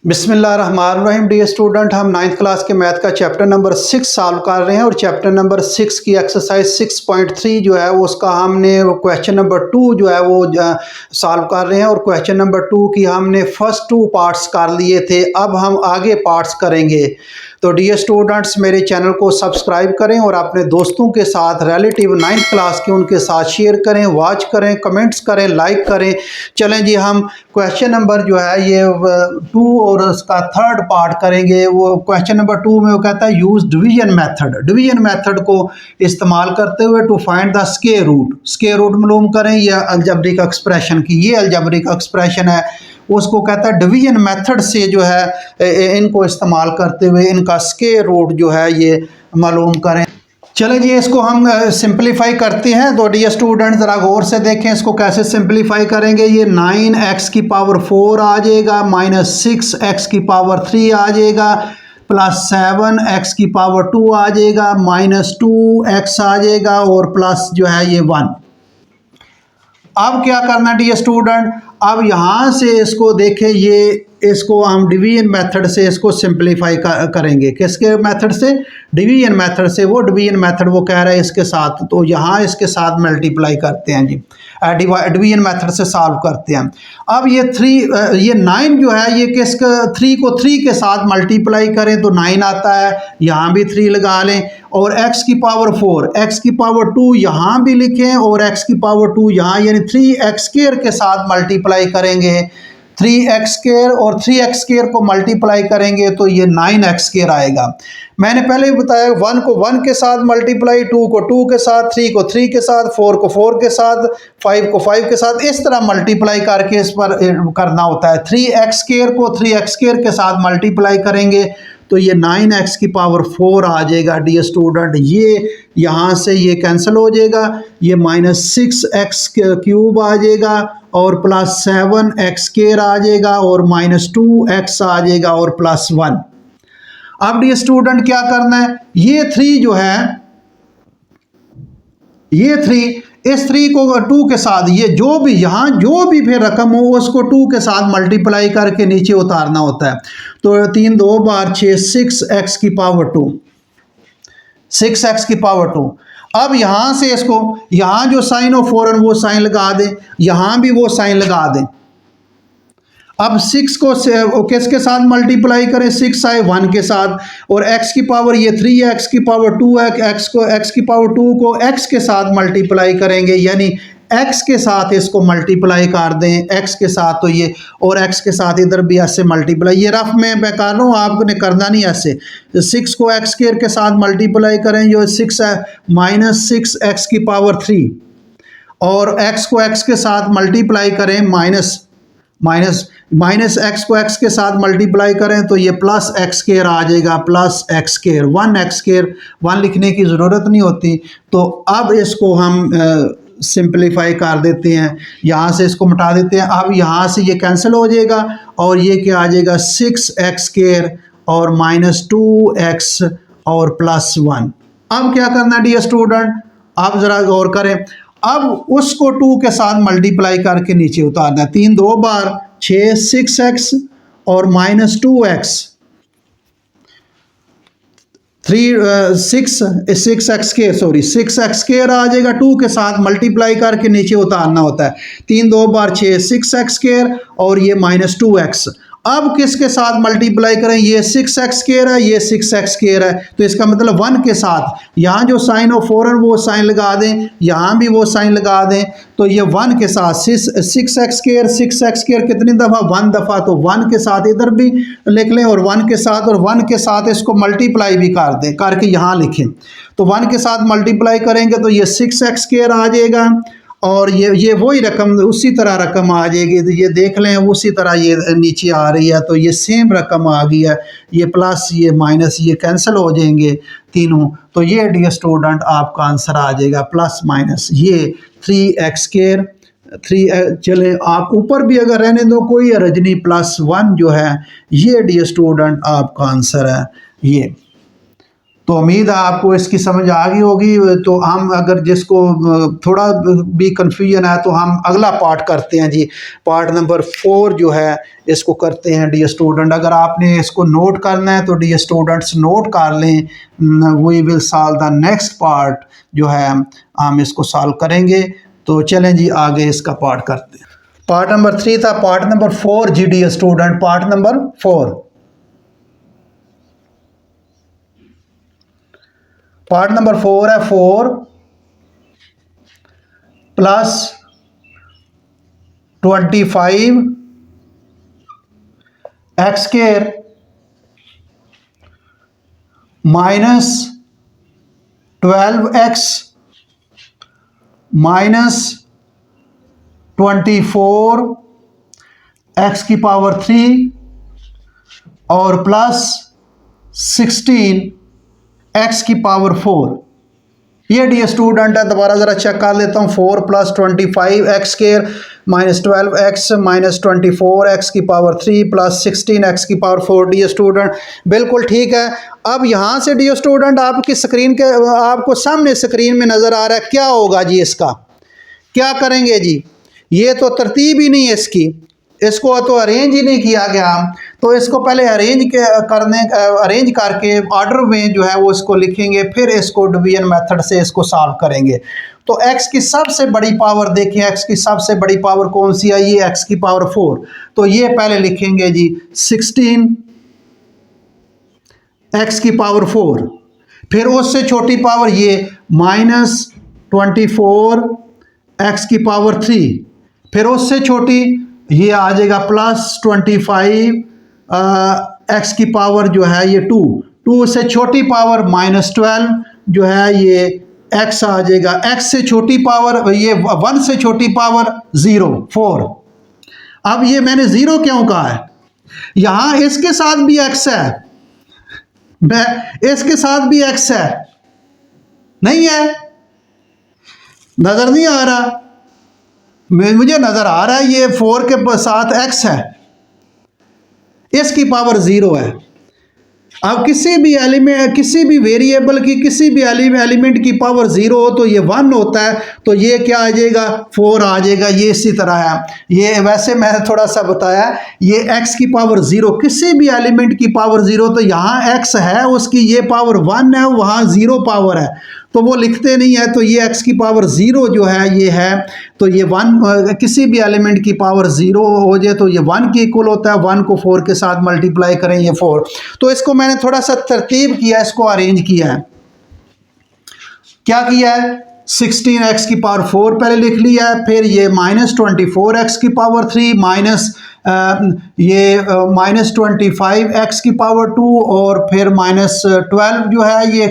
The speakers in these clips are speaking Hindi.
बिस्मिल्लाहिर्रहमानिर्रहीम। डियर स्टूडेंट, हम नाइन्थ क्लास के मैथ का चैप्टर नंबर 6 सॉल्व कर रहे हैं और चैप्टर नंबर 6 की एक्सरसाइज 6.3 जो है वो उसका हमने क्वेश्चन नंबर 2 जो है वो सॉल्व कर रहे हैं और क्वेश्चन नंबर 2 की हमने फर्स्ट 2 पार्ट्स कर लिए थे। अब हम आगे पार्ट्स करेंगे। तो डियर स्टूडेंट्स, मेरे चैनल को सब्सक्राइब करें और अपने दोस्तों के साथ रिलेटिव नाइन्थ क्लास के उनके साथ शेयर करें, वॉच करें, कमेंट्स करें, लाइक करें। चलें जी, हम क्वेश्चन नंबर जो है ये 2 और उसका थर्ड पार्ट करेंगे। वो क्वेश्चन नंबर 2 में वो कहता है use division method. Division method को इस्तेमाल करते हुए to find the square root. Square root मालूम करें या अलजेब्रिक एक्सप्रेशन की। ये अलजेब्रिक एक्सप्रेशन है, उसको कहता है डिवीजन मेथड से जो है इनको इस्तेमाल करते हुए इनका स्क्वायर रूट जो है ये मालूम करें। चलो जी, इसको हम सिंपलीफाई करते हैं। तो डियर स्टूडेंट ज़रा गौर से देखें इसको कैसे सिंपलीफाई करेंगे। ये 9x की पावर 4 आ जाएगा, माइनस 6x की पावर 3 आ जाएगा, प्लस 7x की पावर 2 आ जाएगा, माइनस 2x आ जाएगा और प्लस जो है ये 1। अब क्या करना डियर स्टूडेंट, अब यहाँ से इसको देखें, ये इसको हम डिवीजन मेथड से इसको सिंपलीफाई करेंगे। किसके मेथड से? डिवीजन मेथड से। वो डिवीजन मेथड वो कह रहा है इसके साथ, तो यहाँ इसके साथ मल्टीप्लाई करते हैं जी, डिवीजन मेथड से सॉल्व करते हैं। अब ये 9 जो है ये किसका 3 को 3 के साथ मल्टीप्लाई करें तो 9 आता है। यहाँ भी 3 लगा लें और x की पावर 4, x की पावर 2 यहाँ भी लिखें और x की पावर 2 यहाँ, यानी 3x स्क्वायर के साथ मल्टीप्लाई करेंगे। 3x स्क्वायर और 3x स्क्वायर को मल्टीप्लाई करेंगे तो ये 9x स्क्वायर आएगा। मैंने पहले ही बताया 1 को 1 के साथ मल्टीप्लाई, 2 को 2 के साथ, 3 को 3 के साथ, 4 को 4 के साथ, 5 को 5 के साथ, इस तरह मल्टीप्लाई करके इस पर करना होता है। 3x स्क्वायर को 3x स्क्वायर के साथ मल्टीप्लाई करेंगे तो ये 9x की पावर 4 आ जाएगा। डियर स्टूडेंट, ये यहाँ से ये कैंसिल हो जाएगा, ये माइनस 6x क्यूब आ जाएगा और प्लस 7x स्क्वायर आ जाएगा और माइनस 2x आ जाएगा और प्लस 1। अब डियर स्टूडेंट क्या करना है, ये 3 जो है, ये 3, इस 3 को 2 के साथ, ये जो भी यहाँ जो भी फिर रकम हो उसको 2 के साथ मल्टीप्लाई करके नीचे उतारना होता है। तो 3 2 बार 6, 6x की पावर 2, 6x की पावर 2। अब यहाँ से इसको, यहाँ जो साइन ऑफ फॉरन वो साइन लगा दें, यहाँ भी वो साइन लगा दें। अब 6 को किसके साथ मल्टीप्लाई करें? 6 आए 1 के साथ और x की पावर ये 3 है, x की पावर 2 है, x की पावर 2 को x के साथ मल्टीप्लाई करेंगे, यानी x के साथ इसको मल्टीप्लाई कर दें, x के साथ, तो ये और x के साथ इधर भी ऐसे मल्टीप्लाई। ये रफ में मैं कर रहा हूँ, आपने करना नहीं ऐसे। 6 को x स्क्वायर के साथ मल्टीप्लाई करें, जो 6 है, माइनस 6x की पावर 3 और x को x के साथ मल्टीप्लाई करें, माइनस x को x के साथ मल्टीप्लाई करें तो ये प्लस x स्क्वायर आ जाएगा, plus x square, 1x square, 1 लिखने की ज़रूरत नहीं होती। तो अब इसको हम सिंपलीफाई कर देते हैं, यहाँ से इसको मिटा देते हैं। अब यहाँ से ये कैंसिल हो जाएगा और ये क्या आ जाएगा, 6x स्क्वायर और माइनस 2x और प्लस 1। अब क्या करना डियर स्टूडेंट, आप ज़रा गौर करें। अब उसको 2 के साथ मल्टीप्लाई करके नीचे उतारना है। 3 2 बार 6, 6x और माइनस 2x, 6x स्क्वायर आ जाएगा। 2 के साथ मल्टीप्लाई करके नीचे उतारना होता है। 3 2 बार 6, 6x स्क्वायर और ये माइनस 2x। अब किसके साथ मल्टीप्लाई करें? ये 6x स्क्वायर है, ये 6x स्क्वायर है, तो इसका मतलब 1 के साथ, यहाँ जो साइन ऑफ फॉरन वो साइन लगा दें, यहाँ भी वो साइन लगा दें, तो ये 1 के साथ 6x स्क्वायर, 6x स्क्वायर कितनी दफ़ा? 1 दफ़ा, तो 1 के साथ इधर भी लिख लें और 1 के साथ, और 1 के साथ इसको मल्टीप्लाई भी कर दें, करके यहाँ लिखें। तो 1 के साथ मल्टीप्लाई करेंगे तो ये 6x स्क्वायर आ जाएगा और ये वही रकम उसी तरह रकम आ जाएगी। तो ये देख लें उसी तरह ये नीचे आ रही है, तो ये सेम रकम आ गई है। ये प्लस ये माइनस ये कैंसिल हो जाएंगे तीनों, तो ये डियर स्टूडेंट आपका आंसर आ जाएगा प्लस माइनस ये 3x स्क्वायर 3। चले आप ऊपर भी अगर रहने दो कोई हर्ज नहीं, प्लस 1 जो है ये डियर स्टूडेंट आपका आंसर है ये। तो उम्मीद है आपको इसकी समझ आ गई होगी। तो हम अगर जिसको थोड़ा भी कन्फ्यूजन है तो हम अगला पार्ट करते हैं जी। पार्ट नंबर 4 जो है इसको करते हैं डियर स्टूडेंट। अगर आपने इसको नोट करना है तो डियर स्टूडेंट्स नोट कर लें। We will solve the next part जो है हम इसको सॉल्व करेंगे। तो चलें जी आगे इसका पार्ट करते हैं। पार्ट नंबर 3 था, पार्ट नंबर 4 जी dear student. Part number 4, part number 4 है 4 plus 25 x square minus 12x minus 24 x की पावर 3 और प्लस 16 एक्स की पावर 4। ये डियर स्टूडेंट है, दोबारा ज़रा चेक कर लेता हूँ। 4 plus 25 x square minus 12x minus 24 x की पावर 3 प्लस 16 एक्स की पावर 4। डियर स्टूडेंट बिल्कुल ठीक है। अब यहाँ से डियर स्टूडेंट आपकी स्क्रीन के आपको सामने स्क्रीन में नज़र आ रहा है, क्या होगा जी इसका, क्या करेंगे जी। ये तो तरतीब ही नहीं है इसकी, इसको तो अरेंज ही नहीं किया गया। तो इसको पहले अरेंज करके ऑर्डर में जो है वो इसको लिखेंगे, फिर इसको डिवीजन मेथड से इसको सॉल्व करेंगे। तो x की सबसे बड़ी पावर देखें, x की सबसे बड़ी पावर कौन सी है, ये x की पावर 4। तो ये पहले लिखेंगे जी 16 x की पावर 4, फिर उससे छोटी पावर ये माइनस 24 x की पावर 3, फिर उससे छोटी ये आ जाएगा प्लस 25 एक्स की पावर जो है ये 2 से छोटी पावर माइनस 12 जो है ये एक्स आ जाएगा। एक्स से छोटी पावर ये 1 से छोटी पावर 0 4। अब ये मैंने 0 क्यों कहा है, यहाँ इसके साथ भी एक्स है, इसके साथ भी एक्स है, नहीं है, नजर नहीं आ रहा, मुझे नजर आ रहा है ये 4 के साथ x है, इसकी पावर 0 है। अब किसी भी एलिमेंट, किसी भी वेरिएबल की किसी भी एलिमेंट की पावर 0 हो तो ये 1 होता है, तो ये क्या आ जाएगा 4 आ जाएगा। ये इसी तरह है, ये वैसे मैंने थोड़ा सा बताया, ये x की पावर 0 किसी भी एलिमेंट की पावर 0, तो यहाँ x है उसकी ये पावर 1 है, वहाँ 0 पावर है, तो वो लिखते नहीं है। तो ये x की पावर 0 जो है ये है, तो ये 1 किसी भी एलिमेंट की पावर 0 हो जाए तो ये 1 के इक्वल होता है। 1 को 4 के साथ मल्टीप्लाई करें ये 4। तो इसको मैंने थोड़ा सा तरतीब किया, इसको अरेंज किया है। क्या किया है, 16x की पावर 4 पहले लिख लिया है, फिर ये माइनस 24x की पावर 3 माइनस ये माइनस 25x की पावर 2 और फिर माइनस 12 जो है ये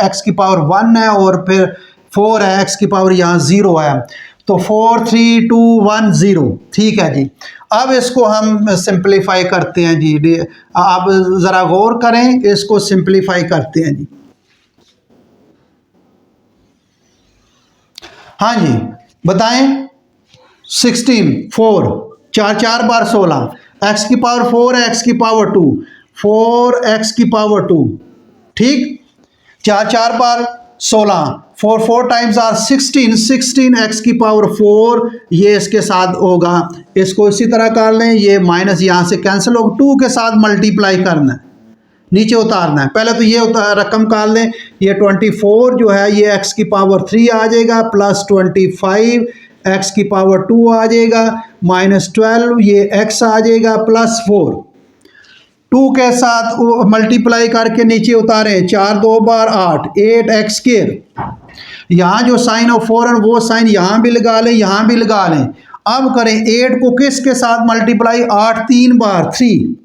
x की पावर 1 है और फिर 4 है, x की पावर यहाँ 0 है। तो 4 3 2 1 0, ठीक है जी। अब इसको हम सिंप्लीफाई करते हैं जी। आप ज़रा गौर करें, इसको सिंप्लीफाई करते हैं जी। हाँ जी बताएं। 16 4 4 बार 16, x की पावर 4 है, x की पावर 2 4x की पावर 2, ठीक। 4 बार 16, 4 टाइम्स आर 16 x की पावर 4, ये इसके साथ होगा। इसको इसी तरह कर लें, ये माइनस यहाँ से कैंसिल होगा, 2 के साथ मल्टीप्लाई करना है, नीचे उतारना है। पहले तो ये रकम कर लें, ये 24 जो है ये x की पावर 3 आ जाएगा, प्लस 25 x की पावर 2 आ जाएगा, माइनस 12 ये x आ जाएगा, प्लस 4 2 के साथ मल्टीप्लाई करके नीचे उतारें, 4 2 बार 8 8x स्क्वायर। यहाँ जो साइन ऑफ 4 है वो साइन यहाँ भी लगा लें, यहाँ भी लगा लें। अब करें 8 को किसके साथ मल्टीप्लाई, 8 3 बार 3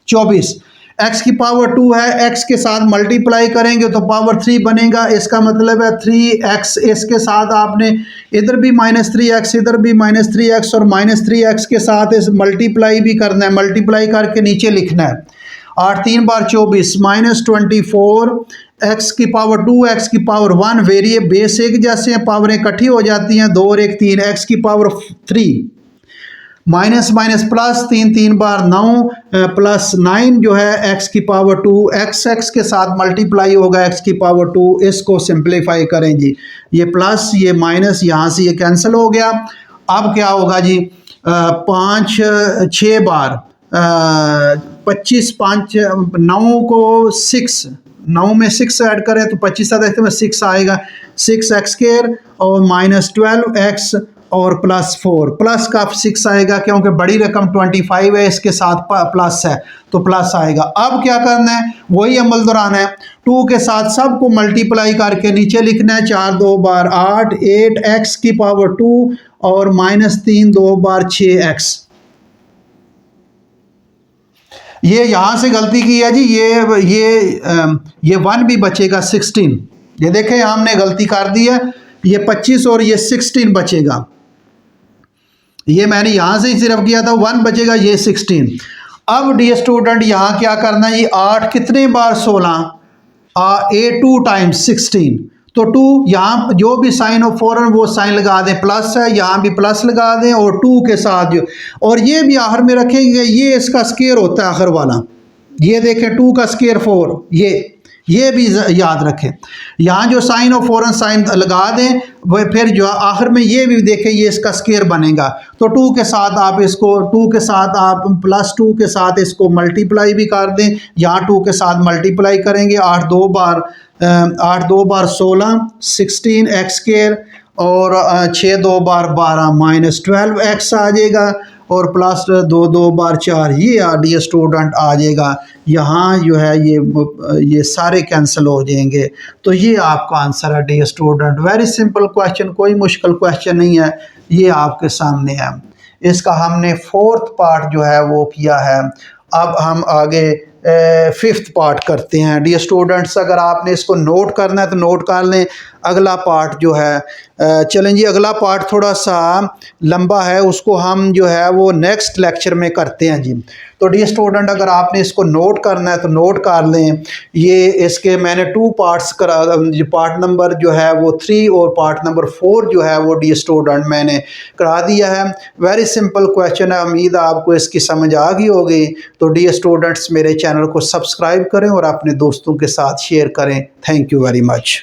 24, x की पावर 2 है, x के साथ मल्टीप्लाई करेंगे तो पावर 3 बनेगा। इसका मतलब है 3x, इसके साथ आपने इधर भी माइनस 3x, इधर भी माइनस 3x और माइनस 3x के साथ इस मल्टीप्लाई भी करना है, मल्टीप्लाई करके नीचे लिखना है। 8 3 बार 24 माइनस 24 x की पावर 2 x की पावर 1, वेरिएबल बेस एक जैसे हैं, पावरें इकट्ठी हो जाती हैं, 2 और 1 3, x की पावर 3 माइनस माइनस प्लस, 3 3 बार 9 प्लस 9 जो है एक्स की पावर 2, एक्स के साथ मल्टीप्लाई होगा एक्स की पावर 2। इसको सिंप्लीफाई करें जी, ये प्लस ये माइनस यहाँ से ये कैंसिल हो गया। अब क्या होगा जी, 5 6 बार 25 5 9 को 6, 9 में 6 ऐड करें तो 25 देखते हैं 6 आएगा, 6x² और माइनस 12x और प्लस 4, प्लस का 6 आएगा क्योंकि बड़ी रकम 25 है, इसके साथ प्लस है तो प्लस आएगा। अब क्या करना है, वही अमल दोहराना है, 2 के साथ सबको मल्टीप्लाई करके नीचे लिखना है, 4 2 बार 8, 8x की पावर 2 और माइनस 3 2 बार 6x। ये यहाँ से गलती की है जी, ये 1 भी बचेगा 16, ये देखें हमने गलती कर दी है, ये 25 और ये 16 बचेगा, ये मैंने यहाँ से ही सिर्फ किया था, 1 बचेगा ये 16। अब डियर स्टूडेंट यहाँ क्या करना है, ये 8 कितने बार 16, 2 टाइम्स 16, तो 2 यहाँ जो भी साइन हो फौरन वो साइन लगा दें, प्लस है यहाँ भी प्लस लगा दें और 2 के साथ जो, और ये भी आखिर में रखेंगे, ये इसका स्क्वायर होता है आखिर वाला, ये देखें 2 का स्क्वायर 4, ये भी याद रखें। यहाँ जो साइन हो फौरन साइन लगा दें, वह फिर जो आखिर में ये भी देखें ये इसका स्क्वायर बनेगा, तो 2 के साथ आप इसको 2 के साथ आप प्लस 2 के साथ इसको मल्टीप्लाई भी कर दें, यहाँ 2 के साथ मल्टीप्लाई करेंगे, 8 2 बार 16 16x² और 6 2 बार 12 माइनस 12x आ जाएगा और प्लस 2 2 बार 4, ये डियर स्टूडेंट आ जाएगा। यहाँ जो है ये सारे कैंसिल हो जाएंगे, तो ये आपका आंसर है dear student. Very simple question, कोई मुश्किल क्वेश्चन नहीं है, ये आपके सामने है। इसका हमने 4th पार्ट जो है वो किया है। अब हम आगे 5th पार्ट करते हैं डियर स्टूडेंट्स। अगर आपने इसको नोट करना है तो नोट कर लें। अगला पार्ट जो है चलें जी, अगला पार्ट थोड़ा सा लंबा है, उसको हम जो है वो नेक्स्ट लेक्चर में करते हैं जी। तो डियर स्टूडेंट अगर आपने इसको नोट करना है तो नोट कर लें। ये इसके मैंने 2 पार्ट्स करा, पार्ट नंबर जो है वो 3 और पार्ट नंबर 4 जो है वो डियर स्टूडेंट मैंने करा दिया है। वेरी सिंपल क्वेश्चन है, उम्मीद है आपको इसकी समझ आ गई होगी। तो डियर स्टूडेंट्स मेरे चैनल को सब्सक्राइब करें और अपने दोस्तों के साथ शेयर करें। Thank you very much.